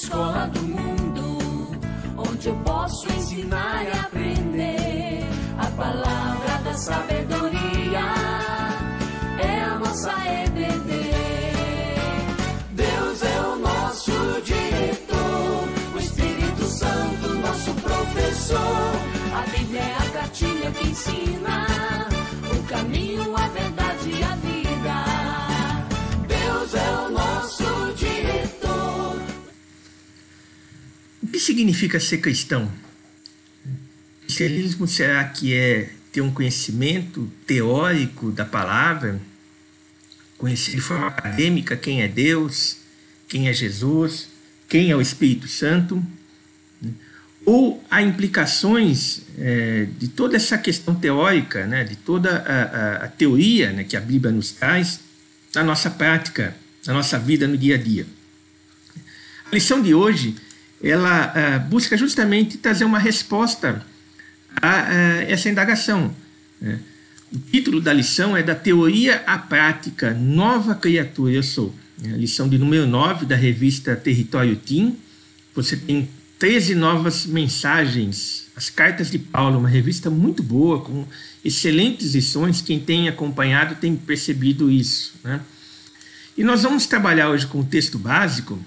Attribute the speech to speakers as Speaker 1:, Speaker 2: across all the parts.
Speaker 1: escola do mundo, onde eu posso ensinar e aprender. A palavra da sabedoria é a nossa EBD. Deus é o nosso diretor, o Espírito Santo nosso professor. A Bíblia é a cartilha que ensina o caminho, a verdade e a vida. Deus é o nosso diretor.
Speaker 2: O que significa ser cristão? O cristianismo será que é ter um conhecimento teórico da palavra, conhecer de forma acadêmica quem é Deus, quem é Jesus, quem é o Espírito Santo? Ou há implicações de toda essa questão teórica, né, de toda a teoria, né, que a Bíblia nos traz, na nossa prática, na nossa vida no dia a dia? A lição de hoje, ela busca justamente trazer uma resposta a essa indagação. O título da lição é Da Teoria à Prática, Nova Criatura Eu Sou. A lição de número 9 da revista Território Team. Você tem 13 novas mensagens, as Cartas de Paulo, uma revista muito boa, com excelentes lições. Quem tem acompanhado tem percebido isso, né? E nós vamos trabalhar hoje com o texto básico,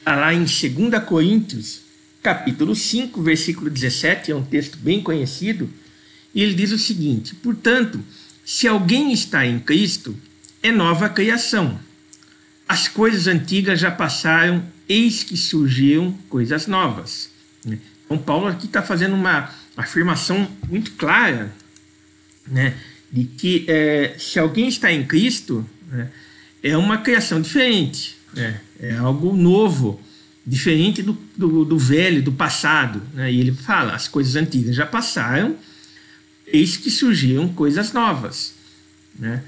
Speaker 2: lá em 2 Coríntios, capítulo 5, versículo 17, é um texto bem conhecido, e ele diz o seguinte: portanto, se alguém está em Cristo, é nova criação. As coisas antigas já passaram, eis que surgiram coisas novas. Então, Paulo aqui está fazendo uma afirmação muito clara, né, de que se alguém está em Cristo, né, é uma criação diferente, né, é algo novo, diferente do velho, do passado, né? E ele fala, as coisas antigas já passaram, eis que surgiram coisas novas, né?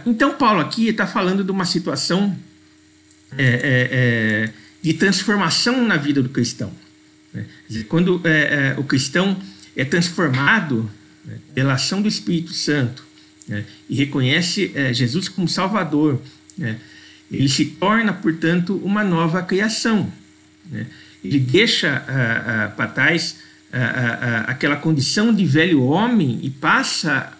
Speaker 2: Então Paulo aqui está falando de uma situação de transformação na vida do cristão, né? Quer dizer, quando o cristão é transformado, né, pela ação do Espírito Santo, né, e reconhece Jesus como Salvador, né, ele se torna, portanto, uma nova criação, né? Ele deixa para trás aquela condição de velho homem e passa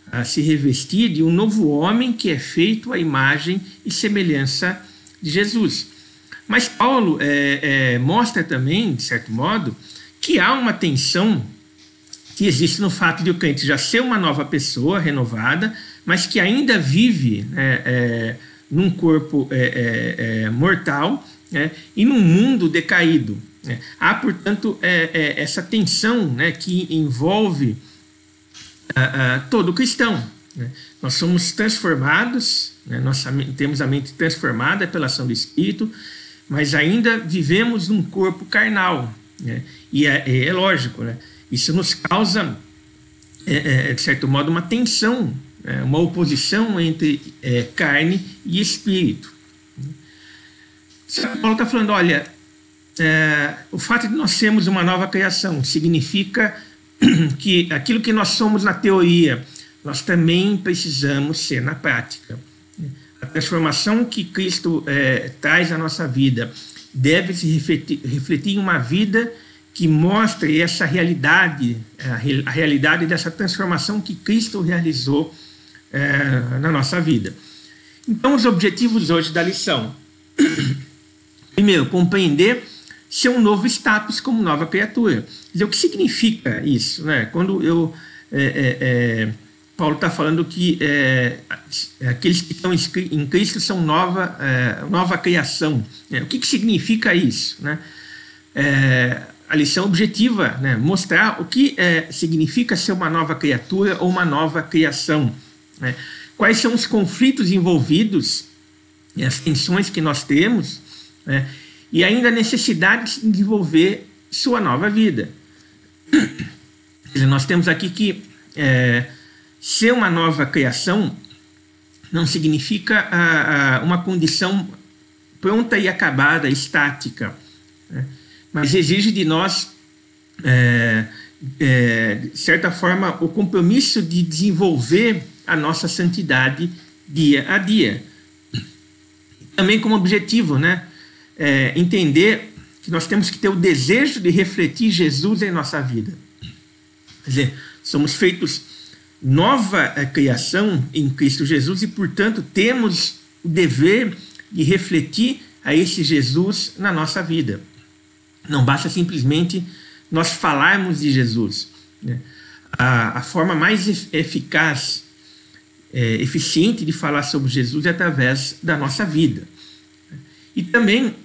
Speaker 2: a se revestir de um novo homem que é feito à imagem e semelhança de Jesus. Mas Paulo mostra também, de certo modo, que há uma tensão que existe no fato de o crente já ser uma nova pessoa renovada, mas que ainda vive num corpo mortal, e num mundo decaído. Há, portanto, essa tensão, né, que envolve todo cristão, né? Nós somos transformados, né? Nós temos a mente transformada pela ação do Espírito, mas ainda vivemos num corpo carnal, né? E é lógico, né? Isso nos causa, de certo modo, uma tensão, uma oposição entre carne e espírito. Paulo está falando, olha, o fato de nós sermos uma nova criação significa que aquilo que nós somos na teoria, nós também precisamos ser na prática. A transformação que Cristo traz à nossa vida deve se refletir em uma vida que mostre essa realidade, a realidade dessa transformação que Cristo realizou na nossa vida. Então, os objetivos hoje da lição. Primeiro, compreender seu novo status como nova criatura. Quer dizer, o que significa isso, né? Quando Paulo está falando que aqueles que estão em Cristo são nova criação. O que significa isso, né? A lição objetiva, né, mostrar o que significa ser uma nova criatura ou uma nova criação, né? Quais são os conflitos envolvidos, as tensões que nós temos, né, e ainda a necessidade de desenvolver sua nova vida. Quer dizer, nós temos aqui que ser uma nova criação não significa uma condição pronta e acabada, estática, né? Mas exige de nós, de certa forma, o compromisso de desenvolver a nossa santidade dia a dia. Também como objetivo, né? entender que nós temos que ter o desejo de refletir Jesus em nossa vida. Quer dizer, somos feitos nova criação em Cristo Jesus e, portanto, temos o dever de refletir a esse Jesus na nossa vida. Não basta simplesmente nós falarmos de Jesus, né? A forma mais eficaz, eficiente de falar sobre Jesus é através da nossa vida. E também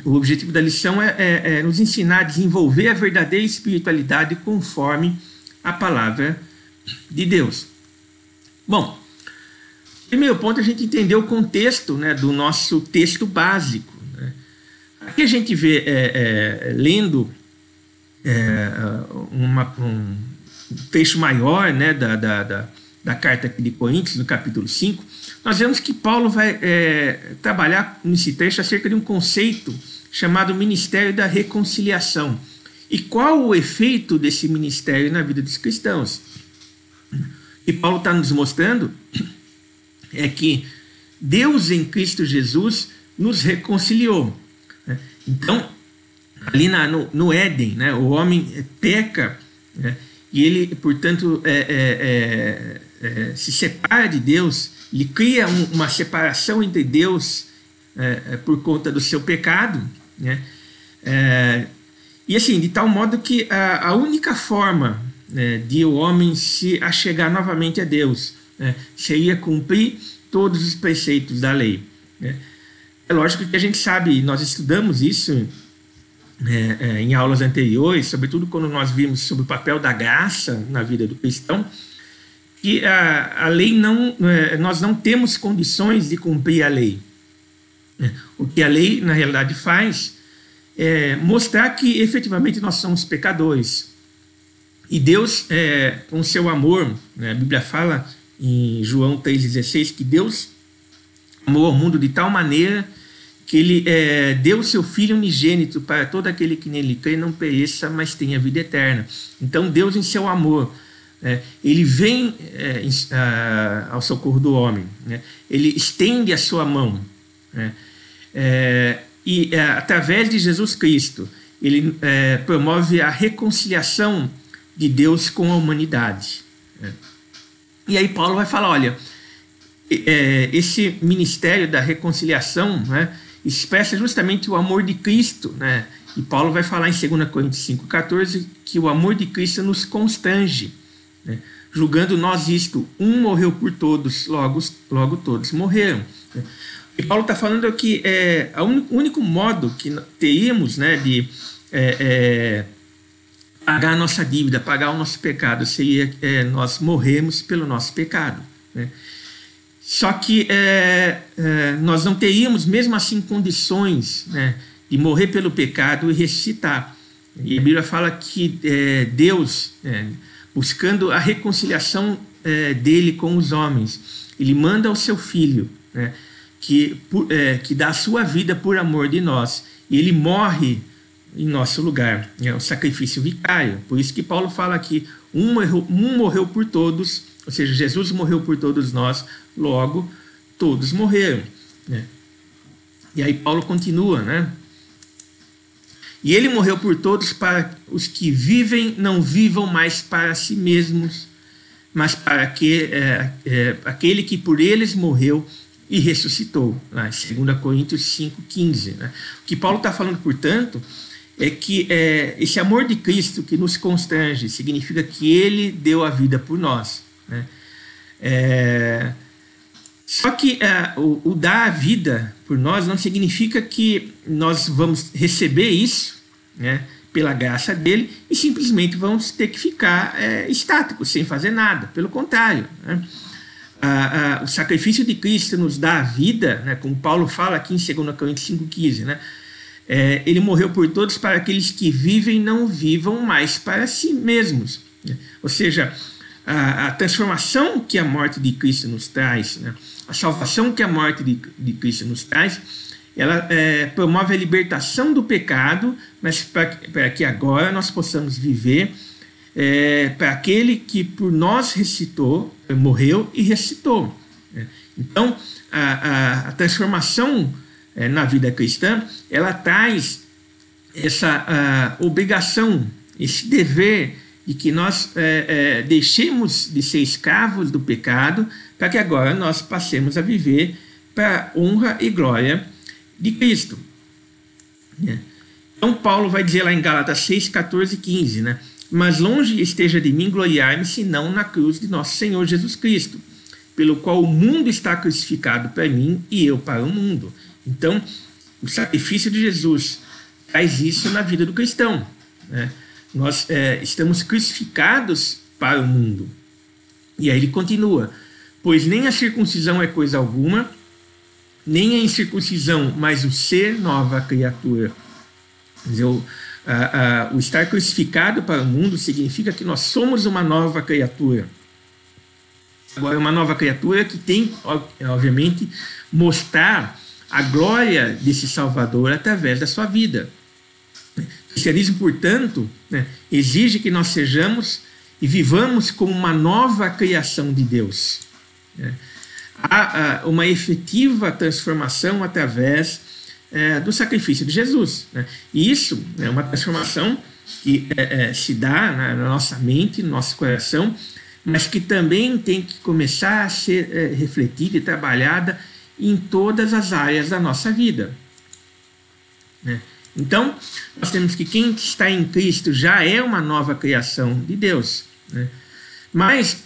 Speaker 2: o objetivo da lição é nos ensinar a desenvolver a verdadeira espiritualidade conforme a palavra de Deus. Bom, primeiro ponto, a gente entender o contexto, né, do nosso texto básico, né? Aqui a gente vê, lendo um trecho maior, né, da carta aqui de Coríntios, no capítulo 5, nós vemos que Paulo vai trabalhar nesse trecho acerca de um conceito chamado Ministério da Reconciliação. E qual o efeito desse ministério na vida dos cristãos? E Paulo está nos mostrando é que Deus em Cristo Jesus nos reconciliou. Então, ali no Éden, né, o homem peca, né, e ele, portanto, se separa de Deus, ele cria uma separação entre Deus por conta do seu pecado, né, e assim, de tal modo que a única forma, né, de o homem se achegar novamente a Deus, né, seria cumprir todos os preceitos da lei, né. É lógico que a gente sabe, nós estudamos isso em aulas anteriores, sobretudo quando nós vimos sobre o papel da graça na vida do cristão, que a lei nós não temos condições de cumprir a lei. O que a lei, na realidade, faz é mostrar que efetivamente nós somos pecadores. E Deus, com seu amor, né, a Bíblia fala em João 3,16 que Deus amou o mundo de tal maneira que ele deu o seu Filho unigênito para todo aquele que nele crê não pereça, mas tenha vida eterna. Então Deus, em seu amor, ele vem ao socorro do homem, né? Ele estende a sua mão, né? E através de Jesus Cristo ele promove a reconciliação de Deus com a humanidade, né? E aí Paulo vai falar, olha, esse ministério da reconciliação, né, expressa justamente o amor de Cristo, né? E Paulo vai falar em 2 Coríntios 5,14 que o amor de Cristo nos constrange, né? Julgando nós isto, um morreu por todos, logo todos morreram. E Paulo está falando que o único modo que teríamos, né, de pagar a nossa dívida, pagar o nosso pecado, seria nós morrermos pelo nosso pecado, né? Só que nós não teríamos, mesmo assim, condições, né, de morrer pelo pecado e ressuscitar. E a Bíblia fala que Deus, buscando a reconciliação dele com os homens, ele manda o seu Filho, né, que dá a sua vida por amor de nós, e ele morre em nosso lugar, o sacrifício vicário. Por isso que Paulo fala que um morreu por todos, ou seja, Jesus morreu por todos nós, logo todos morreram, né? E aí Paulo continua, né? E ele morreu por todos para os que vivem não vivam mais para si mesmos, mas para aquele que por eles morreu e ressuscitou, né? 2 Coríntios 5,15, né? O que Paulo está falando, portanto, é que esse amor de Cristo que nos constrange significa que ele deu a vida por nós, né? Só que o dar a vida por nós não significa que nós vamos receber isso, né, pela graça dele e simplesmente vamos ter que ficar estáticos, sem fazer nada. Pelo contrário, né? O sacrifício de Cristo nos dá a vida, né, como Paulo fala aqui em 2 Coríntios 5,15, né? Ele morreu por todos para aqueles que vivem não vivam mais para si mesmos, né? Ou seja, a transformação que a morte de Cristo nos traz, né, a salvação que a morte de Cristo nos traz, ela promove a libertação do pecado, mas para que agora nós possamos viver para aquele que por nós ressuscitou, morreu e ressuscitou, né? Então, a transformação na vida cristã, ela traz essa obrigação, esse dever de que nós deixemos de ser escravos do pecado para que agora nós passemos a viver para a honra e glória de Cristo. Então Paulo vai dizer lá em Gálatas 6, 14 e 15, né? Mas longe esteja de mim gloriar-me, senão na cruz de nosso Senhor Jesus Cristo, pelo qual o mundo está crucificado para mim e eu para o mundo. Então, o sacrifício de Jesus traz isso na vida do cristão, né? Nós estamos crucificados para o mundo. E aí ele continua: pois nem a circuncisão é coisa alguma, nem a incircuncisão, mas o ser nova criatura. Quer dizer, o estar crucificado para o mundo significa que nós somos uma nova criatura. Agora, uma nova criatura que tem, obviamente, mostrar a glória desse Salvador através da sua vida. O cristianismo, portanto, né, exige que nós sejamos e vivamos como uma nova criação de Deus. Há uma efetiva transformação através do sacrifício de Jesus, né? E isso é uma transformação que se dá na nossa mente, no nosso coração, mas que também tem que começar a ser refletida e trabalhada em todas as áreas da nossa vida, né? Então, nós temos que quem está em Cristo já é uma nova criação de Deus, né? Mas,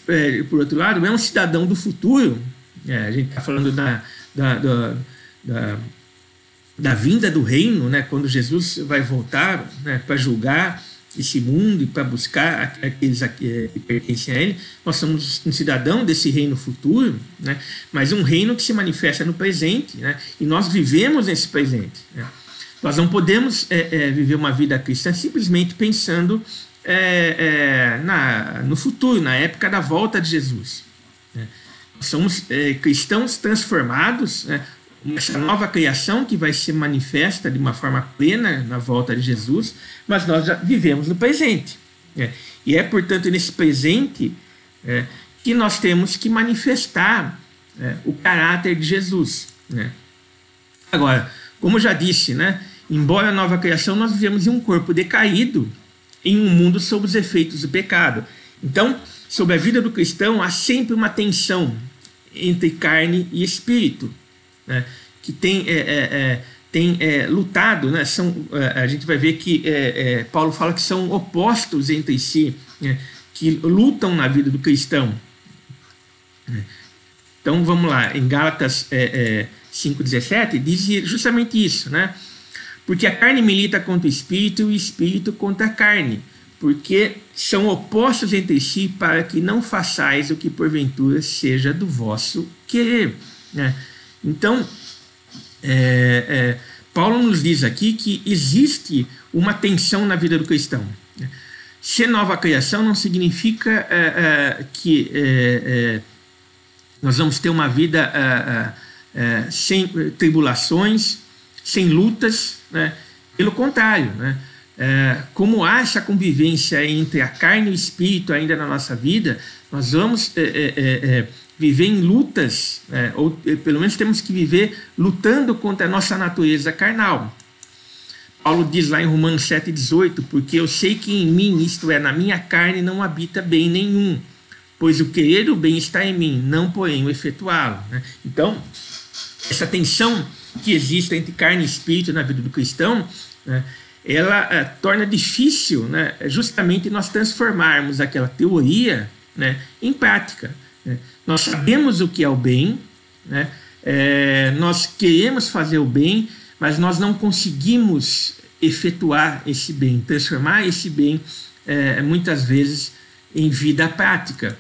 Speaker 2: por outro lado, é um cidadão do futuro. A gente está falando da vinda do reino, né? Quando Jesus vai voltar, né, para julgar esse mundo e para buscar aqueles que pertencem a ele. Nós somos um cidadão desse reino futuro, né? Mas um reino que se manifesta no presente, né? E nós vivemos nesse presente, né? Nós não podemos viver uma vida cristã simplesmente pensando no futuro, na época da volta de Jesus, né? Nós somos cristãos transformados, né? Essa nova criação que vai ser manifesta de uma forma plena na volta de Jesus, mas nós já vivemos no presente. E é, portanto, nesse presente que nós temos que manifestar o caráter de Jesus, né? Agora, como eu já disse, né, embora a nova criação, nós vivemos em um corpo decaído, em um mundo sob os efeitos do pecado. Então, sobre a vida do cristão, há sempre uma tensão entre carne e espírito, né, que tem lutado, né, a gente vai ver que Paulo fala que são opostos entre si, né, que lutam na vida do cristão. Então vamos lá, em Gálatas 5,17 diz justamente isso, né? Porque a carne milita contra o espírito e o espírito contra a carne, porque são opostos entre si, para que não façais o que porventura seja do vosso querer, né? Então, Paulo nos diz aqui que existe uma tensão na vida do cristão. Ser nova criação não significa que nós vamos ter uma vida sem tribulações, sem lutas, né? Pelo contrário, né? Como há essa convivência entre a carne e o espírito ainda na nossa vida, nós vamos viver em lutas, ou pelo menos temos que viver lutando contra a nossa natureza carnal. Paulo diz lá em Romanos 7,18, porque eu sei que em mim, isto é, na minha carne, não habita bem nenhum, pois o querer do bem está em mim, não porém o efetuá-lo, né? Então, essa tensão que existe entre carne e espírito na vida do cristão, né, ela torna difícil, né, justamente nós transformarmos aquela teoria, né, em prática, né? Nós sabemos o que é o bem, né? Nós queremos fazer o bem, mas nós não conseguimos efetuar esse bem, transformar esse bem muitas vezes em vida prática.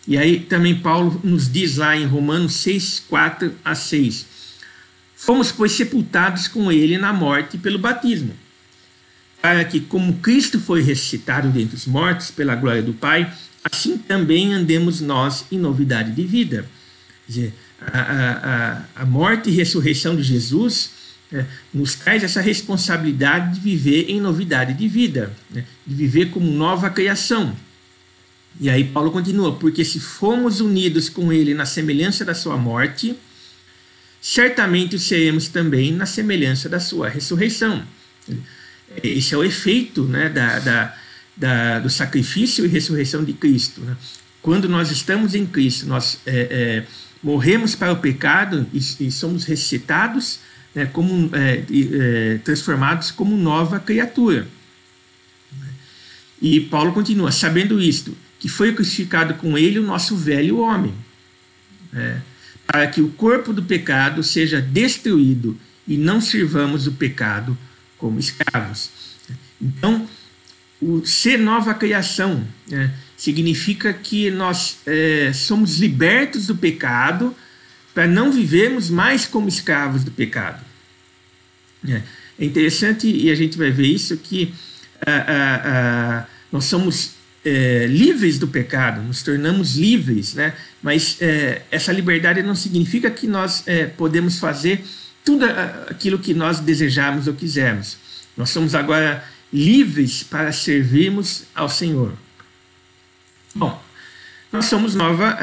Speaker 2: E aí também Paulo nos diz lá em Romanos 6, 4 a 6, fomos, pois, sepultados com ele na morte pelo batismo, para que, como Cristo foi ressuscitado dentre os mortos pela glória do Pai, assim também andemos nós em novidade de vida. Quer dizer, a morte e ressurreição de Jesus nos traz essa responsabilidade de viver em novidade de vida, né? De viver como nova criação. E aí Paulo continua, porque se fomos unidos com ele na semelhança da sua morte, certamente seremos também na semelhança da sua ressurreição. Esse é o efeito, né, do sacrifício e ressurreição de Cristo, né? Quando nós estamos em Cristo, nós morremos para o pecado e somos ressuscitados, né, transformados como nova criatura. E Paulo continua, sabendo isto, que foi crucificado com ele o nosso velho homem, para que o corpo do pecado seja destruído e não sirvamos o pecado como escravos. Então, o ser nova criação, né, significa que nós somos libertos do pecado para não vivermos mais como escravos do pecado. É interessante, e a gente vai ver isso, que nós somos livres do pecado, nos tornamos livres, né? Mas essa liberdade não significa que nós podemos fazer tudo aquilo que nós desejamos ou quisermos. Nós somos agora livres para servirmos ao Senhor. Bom, nós somos nova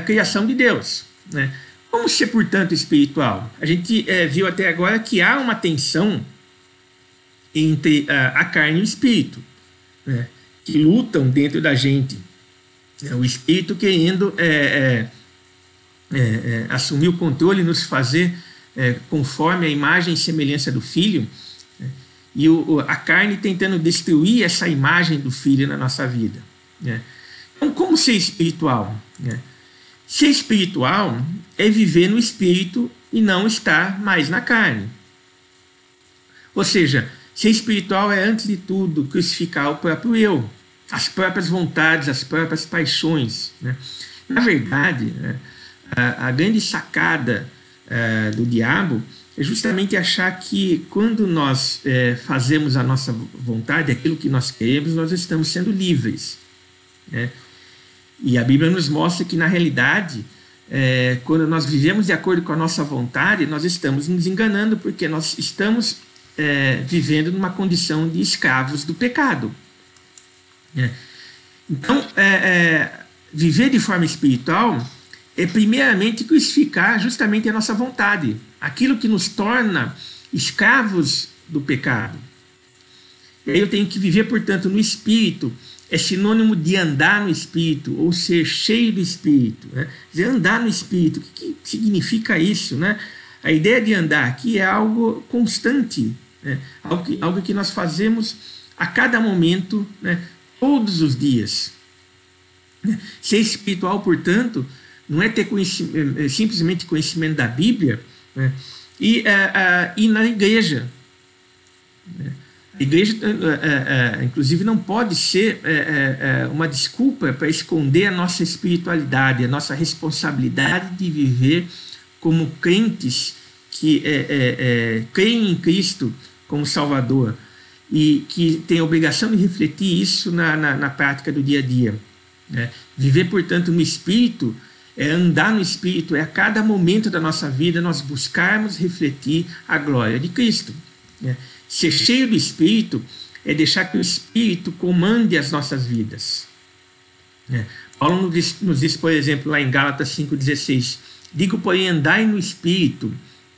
Speaker 2: criação de Deus, né? Como ser, portanto, espiritual? A gente viu até agora que há uma tensão entre a carne e o espírito, né, que lutam dentro da gente. O espírito querendo assumir o controle e nos fazer conforme a imagem e semelhança do Filho, né, e a carne tentando destruir essa imagem do Filho na nossa vida, né. Então, como ser espiritual? Né? Ser espiritual é viver no espírito e não estar mais na carne. Ou seja, ser espiritual é, antes de tudo, crucificar o próprio eu, as próprias vontades, as próprias paixões, né? Na verdade, a grande sacada do diabo é justamente achar que quando nós fazemos a nossa vontade, aquilo que nós queremos, nós estamos sendo livres, né? E a Bíblia nos mostra que, na realidade, quando nós vivemos de acordo com a nossa vontade, nós estamos nos enganando, porque nós estamos vivendo numa condição de escravos do pecado. Então, viver de forma espiritual é, primeiramente, crucificar justamente a nossa vontade, aquilo que nos torna escravos do pecado. E aí eu tenho que viver, portanto, no Espírito. É sinônimo de andar no Espírito, ou ser cheio do Espírito, né? Quer dizer, andar no Espírito, o que significa isso, né? A ideia de andar aqui é algo constante, né? Algo que nós fazemos a cada momento, né? Todos os dias. Ser espiritual, portanto, não é ter simplesmente conhecimento da Bíblia, né? E na igreja, né? A igreja, inclusive, não pode ser uma desculpa para esconder a nossa espiritualidade, a nossa responsabilidade de viver como crentes que creem em Cristo como Salvador e que têm a obrigação de refletir isso na prática do dia a dia, né? Viver, portanto, no Espírito é andar no Espírito, é a cada momento da nossa vida nós buscarmos refletir a glória de Cristo, né? Ser cheio do Espírito é deixar que o Espírito comande as nossas vidas. Paulo nos diz, por exemplo, lá em Gálatas 5,16, digo, porém, andai no Espírito,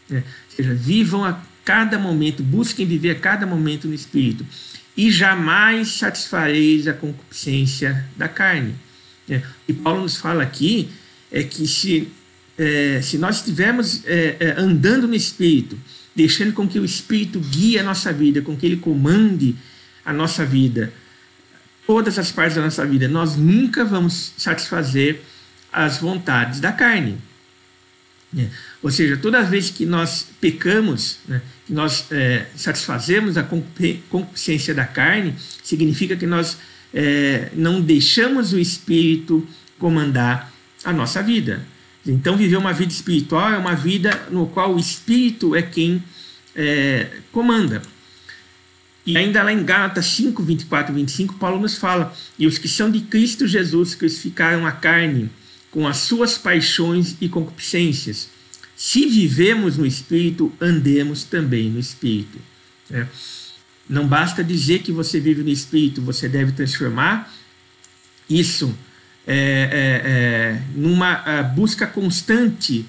Speaker 2: ou seja, vivam a cada momento, busquem viver a cada momento no Espírito, e jamais satisfareis a concupiscência da carne. E Paulo nos fala aqui que se nós estivermos andando no Espírito, deixando com que o Espírito guie a nossa vida, com que ele comande a nossa vida, todas as partes da nossa vida, nós nunca vamos satisfazer as vontades da carne. Ou seja, toda vez que nós pecamos, né, que nós satisfazemos a concupiscência da carne, significa que nós não deixamos o Espírito comandar a nossa vida. Então, viver uma vida espiritual é uma vida no qual o Espírito é quem comanda. E ainda lá em Gálatas 5, 24 e 25, Paulo nos fala, e os que são de Cristo Jesus crucificaram a carne com as suas paixões e concupiscências. Se vivemos no Espírito, andemos também no Espírito. Não basta dizer que você vive no Espírito, você deve transformar isso numa busca constante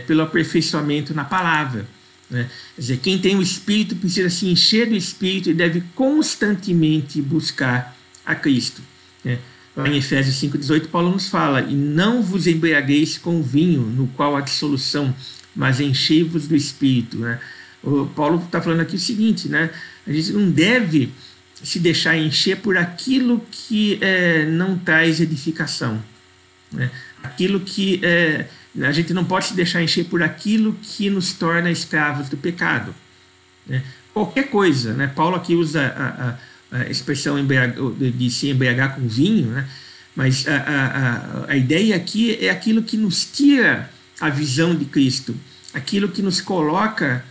Speaker 2: pelo aperfeiçoamento na palavra. Né? Quer dizer, quem tem o Espírito precisa se encher do Espírito e deve constantemente buscar a Cristo. Né? Lá em Efésios 5,18, Paulo nos fala: e não vos embriagueis com vinho, no qual há dissolução, mas enchei-vos do Espírito. Né? O Paulo está falando aqui o seguinte, né? A gente não deve se deixar encher por aquilo que não traz edificação. Né? Aquilo que a gente não pode se deixar encher por aquilo que nos torna escravos do pecado. Né? Qualquer coisa, né? Paulo aqui usa a expressão de se embriagar com vinho, né? Mas a ideia aqui é aquilo que nos tira a visão de Cristo, aquilo que nos coloca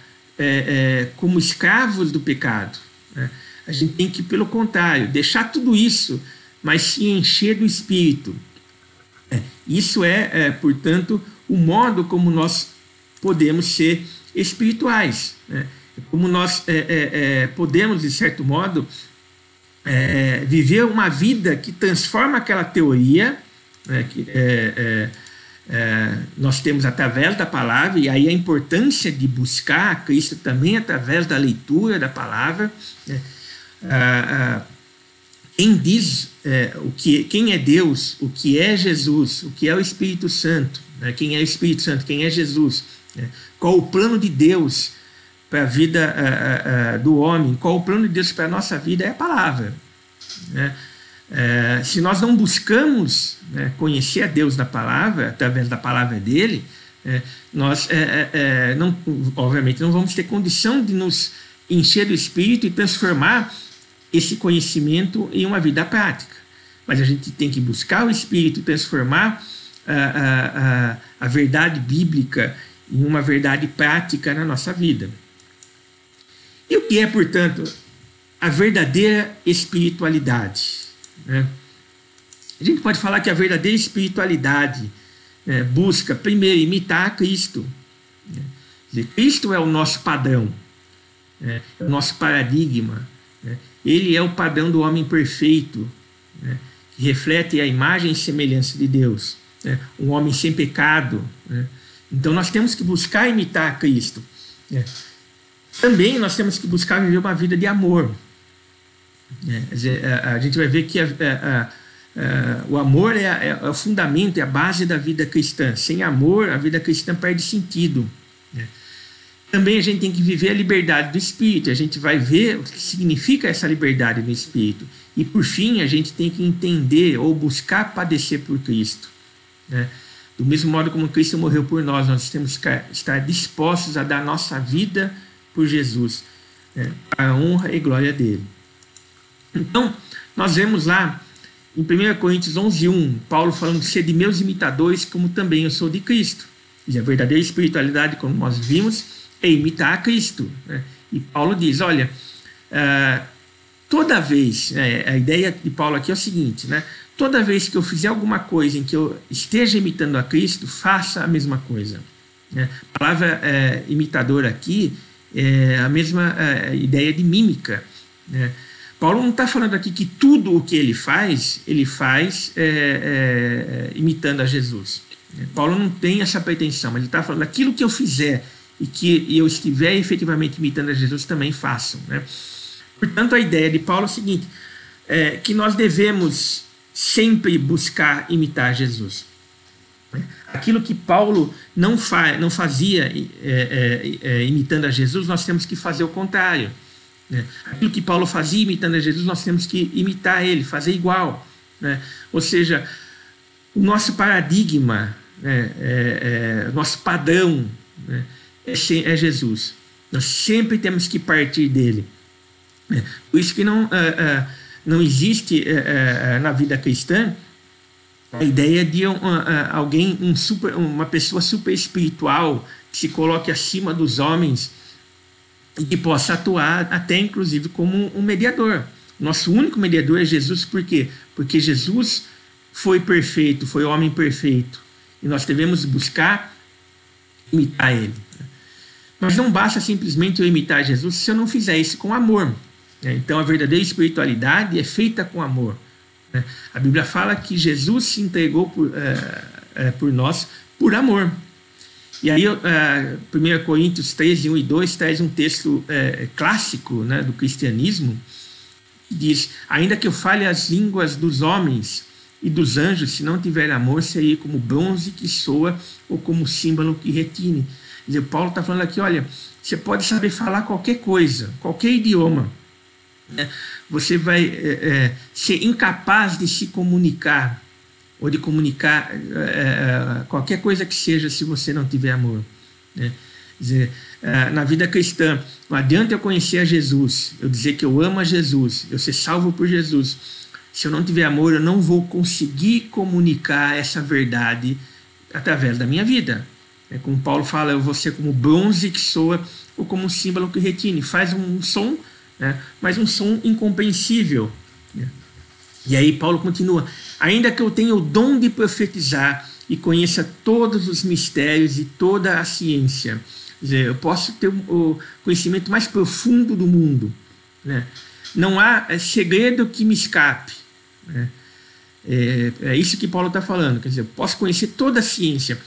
Speaker 2: como escravos do pecado. Né? A gente tem que, pelo contrário, deixar tudo isso, mas se encher do Espírito. Isso portanto, o modo como nós podemos ser espirituais, né? Como nós podemos, de certo modo, viver uma vida que transforma aquela teoria, né, que nós temos através da palavra, e aí a importância de buscar a Cristo também através da leitura da palavra. Né? Quem diz quem é Deus, o que é Jesus, o que é o Espírito Santo, né? Quem é o Espírito Santo, quem é Jesus, né? Qual o plano de Deus para a vida do homem, qual o plano de Deus para a nossa vida, é a palavra. Né? Se nós não buscamos, né, conhecer a Deus na palavra, através da palavra dele, nós obviamente não vamos ter condição de nos encher do Espírito e transformar esse conhecimento em uma vida prática. Mas a gente tem que buscar o Espírito e transformar a verdade bíblica em uma verdade prática na nossa vida. E o que é, portanto, a verdadeira espiritualidade? Né? A gente pode falar que a verdadeira espiritualidade busca, primeiro, imitar a Cristo. Né? Quer dizer, Cristo é o nosso padrão, é o nosso paradigma. Né? Ele é o padrão do homem perfeito, né? Que reflete a imagem e semelhança de Deus. Né? Um homem sem pecado. Né? Então nós temos que buscar imitar a Cristo. Né? Também nós temos que buscar viver uma vida de amor. A gente vai ver que o amor é o fundamento, é a base da vida cristã. Sem amor, a vida cristã perde sentido. Também a gente tem que viver a liberdade do Espírito. A gente vai ver o que significa essa liberdade do Espírito. E, por fim, a gente tem que entender ou buscar padecer por Cristo. Do mesmo modo como Cristo morreu por nós, nós temos que estar dispostos a dar nossa vida por Jesus, para a honra e glória dele. Então, nós vemos lá em 1 Coríntios 11:1, Paulo falando: sede meus imitadores, como também eu sou de Cristo. E a verdadeira espiritualidade, como nós vimos, é imitar a Cristo. E Paulo diz: olha, toda vez, a ideia de Paulo aqui é o seguinte, né? Toda vez que eu fizer alguma coisa em que eu esteja imitando a Cristo, faça a mesma coisa. A palavra imitador aqui é a mesma ideia de mímica. Paulo não está falando aqui que tudo o que ele faz imitando a Jesus. Paulo não tem essa pretensão, mas ele está falando: aquilo que eu fizer e que eu estiver efetivamente imitando a Jesus, também façam. Portanto, a ideia de Paulo é o seguinte, que nós devemos sempre buscar imitar Jesus. Aquilo que Paulo não fazia imitando a Jesus, nós temos que fazer o contrário. Aquilo que Paulo fazia imitando a Jesus, nós temos que imitar ele, fazer igual. Ou seja, o nosso paradigma, nosso padrão, é Jesus. Nós sempre temos que partir dele. Por isso que não existe na vida cristã a ideia de alguém, uma pessoa super espiritual, que se coloque acima dos homens e que possa atuar até inclusive como um mediador. Nosso único mediador é Jesus. Por quê? Porque Jesus foi perfeito, foi homem perfeito, e nós devemos buscar imitar ele. Mas não basta simplesmente eu imitar Jesus se eu não fizer isso com amor. Então a verdadeira espiritualidade é feita com amor. A Bíblia fala que Jesus se entregou por nós por amor. E aí, 1 Coríntios 13, 1 e 2 traz um texto clássico, né, do cristianismo, que diz: ainda que eu fale as línguas dos homens e dos anjos, se não tiver amor, seria como bronze que soa ou como símbolo que retine. Quer dizer, Paulo está falando aqui, olha, você pode saber falar qualquer coisa, qualquer idioma, né? Você vai ser incapaz de se comunicar, ou de comunicar qualquer coisa que seja, se você não tiver amor, né? Quer dizer, na vida cristã, não adianta eu conhecer a Jesus, eu dizer que eu amo a Jesus, eu ser salvo por Jesus. Se eu não tiver amor, eu não vou conseguir comunicar essa verdade através da minha vida. Como Paulo fala, eu vou ser como bronze que soa ou como um símbolo que retine. Faz um som, né, mas um som incompreensível. E aí Paulo continua: ainda que eu tenha o dom de profetizar e conheça todos os mistérios e toda a ciência. Quer dizer, eu posso ter o conhecimento mais profundo do mundo, né? Não há segredo que me escape, né? É isso que Paulo está falando. Quer dizer, eu posso conhecer toda a ciência.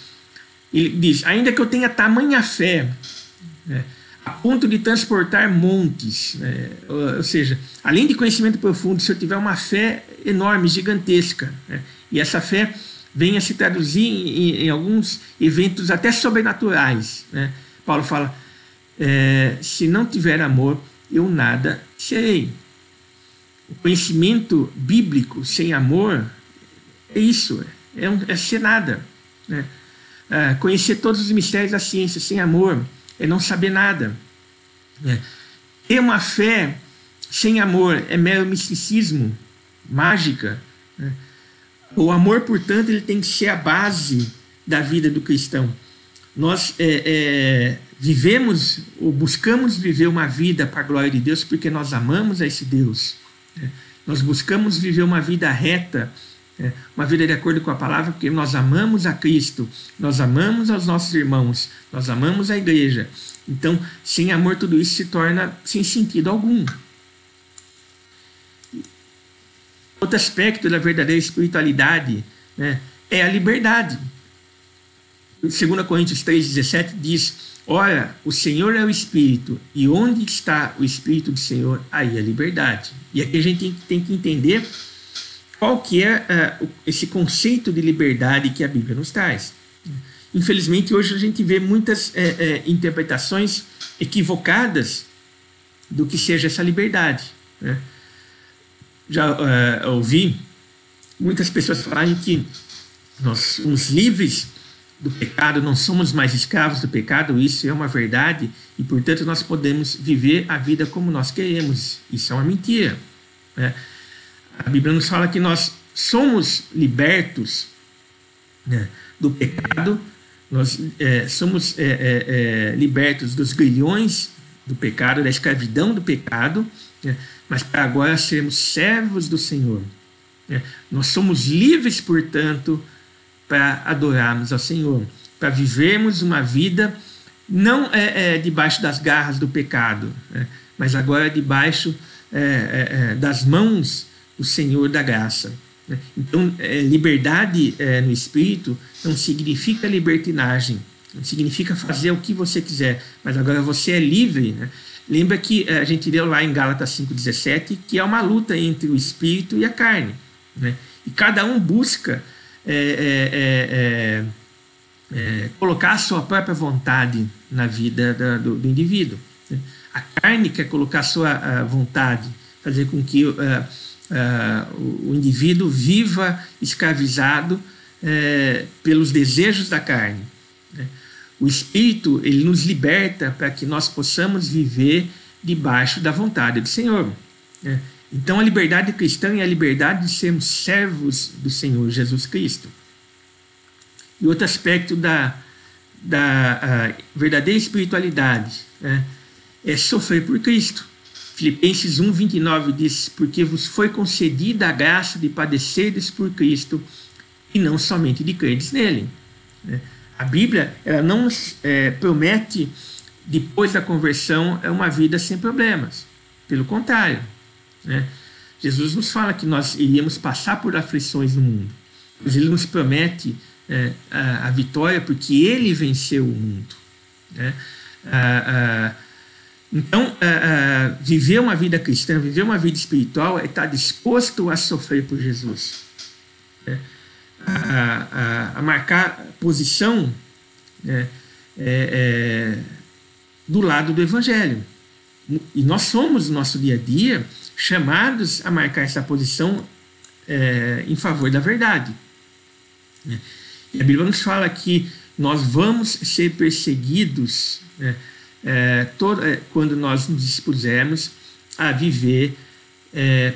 Speaker 2: Ele diz: ainda que eu tenha tamanha fé, né, a ponto de transportar montes, né? Ou seja, além de conhecimento profundo, se eu tiver uma fé enorme, gigantesca, né, e essa fé venha se traduzir em alguns eventos até sobrenaturais, né? Paulo fala: se não tiver amor, eu nada serei. O conhecimento bíblico sem amor é isso, é ser nada, né? Conhecer todos os mistérios da ciência sem amor é não saber nada, né? Ter uma fé sem amor é mero misticismo, mágica, né? O amor, portanto, ele tem que ser a base da vida do cristão. Nós vivemos ou buscamos viver uma vida para a glória de Deus porque nós amamos a esse Deus, né? Nós buscamos viver uma vida reta, uma vida de acordo com a palavra, porque nós amamos a Cristo, nós amamos aos nossos irmãos, nós amamos a igreja. Então, sem amor, tudo isso se torna sem sentido algum. Outro aspecto da verdadeira espiritualidade, né, é a liberdade. 2 Coríntios 3,17 diz: ora, o Senhor é o Espírito, e onde está o Espírito do Senhor, aí a liberdade. E aqui a gente tem que entender qual que é esse conceito de liberdade que a Bíblia nos traz. Infelizmente, hoje a gente vê muitas interpretações equivocadas do que seja essa liberdade, né? Já ouvi muitas pessoas falarem que nós somos livres do pecado, não somos mais escravos do pecado. Isso é uma verdade e, portanto, nós podemos viver a vida como nós queremos. Isso é uma mentira, né? A Bíblia nos fala que nós somos libertos, né, do pecado, nós somos libertos dos grilhões do pecado, da escravidão do pecado, né, mas para agora sermos servos do Senhor, né? Nós somos livres, portanto, para adorarmos ao Senhor, para vivermos uma vida não debaixo das garras do pecado, né, mas agora debaixo das mãos do Senhor da graça, né? Então, liberdade no Espírito não significa libertinagem, não significa fazer o que você quiser, mas agora você é livre, né? Lembra que a gente leu lá em Gálatas 5,17 que é uma luta entre o Espírito e a carne, né? E cada um busca colocar a sua própria vontade na vida do indivíduo, né? A carne quer colocar a sua vontade, fazer com que o indivíduo viva escravizado pelos desejos da carne, né? O Espírito, ele nos liberta para que nós possamos viver debaixo da vontade do Senhor, né? Então, a liberdade cristã é a liberdade de sermos servos do Senhor Jesus Cristo. E outro aspecto da verdadeira espiritualidade, né, é sofrer por Cristo. Filipenses 1,29 diz: porque vos foi concedida a graça de padecerdes por Cristo e não somente de crerdes nele, né? A Bíblia, ela não nos promete, depois da conversão, uma vida sem problemas. Pelo contrário, né? Jesus nos fala que nós iríamos passar por aflições no mundo, mas ele nos promete a vitória, porque ele venceu o mundo. Né? Então, viver uma vida cristã, viver uma vida espiritual, é estar disposto a sofrer por Jesus. Né? A marcar posição, né? Do lado do Evangelho. E nós somos, no nosso dia a dia, chamados a marcar essa posição em favor da verdade. Né? E a Bíblia nos fala que nós vamos ser perseguidos, né? Quando nós nos dispusermos a viver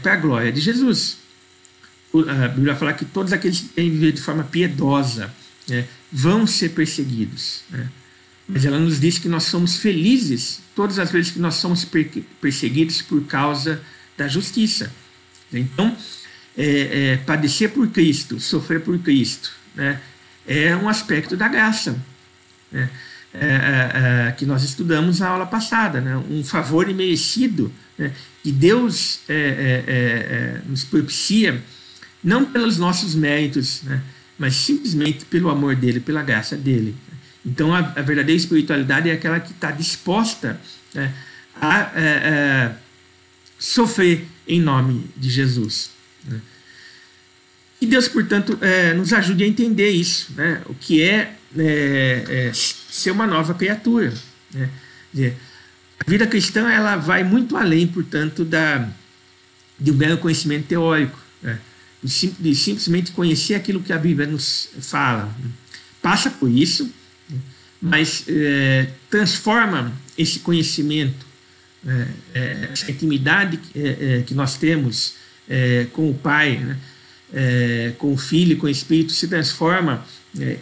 Speaker 2: para a glória de Jesus. A Bíblia fala que todos aqueles que querem viver de forma piedosa, né, vão ser perseguidos. Né? Mas ela nos diz que nós somos felizes todas as vezes que nós somos perseguidos por causa da justiça. Então, padecer por Cristo, sofrer por Cristo, né, é um aspecto da graça, né, que nós estudamos na aula passada, né, um favor imerecido, né, que Deus nos propicia, não pelos nossos méritos, né, mas simplesmente pelo amor dele, pela graça dele. Então, a verdadeira espiritualidade é aquela que está disposta, né, a sofrer em nome de Jesus. Né. E Deus, portanto, nos ajude a entender isso, né, o que é ser uma nova criatura. Né. A vida cristã ela vai muito além, portanto, do mero conhecimento teórico, né, de simplesmente conhecer aquilo que a Bíblia nos fala. Né. Passa por isso, mas transforma esse conhecimento, essa intimidade que nós temos com o Pai, né, com o Filho e com o Espírito, se transforma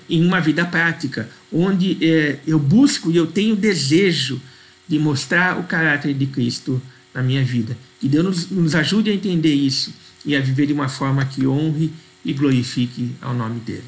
Speaker 2: em uma vida prática, onde eu busco e eu tenho desejo de mostrar o caráter de Cristo na minha vida. Que Deus nos ajude a entender isso e a viver de uma forma que honre e glorifique ao nome dele.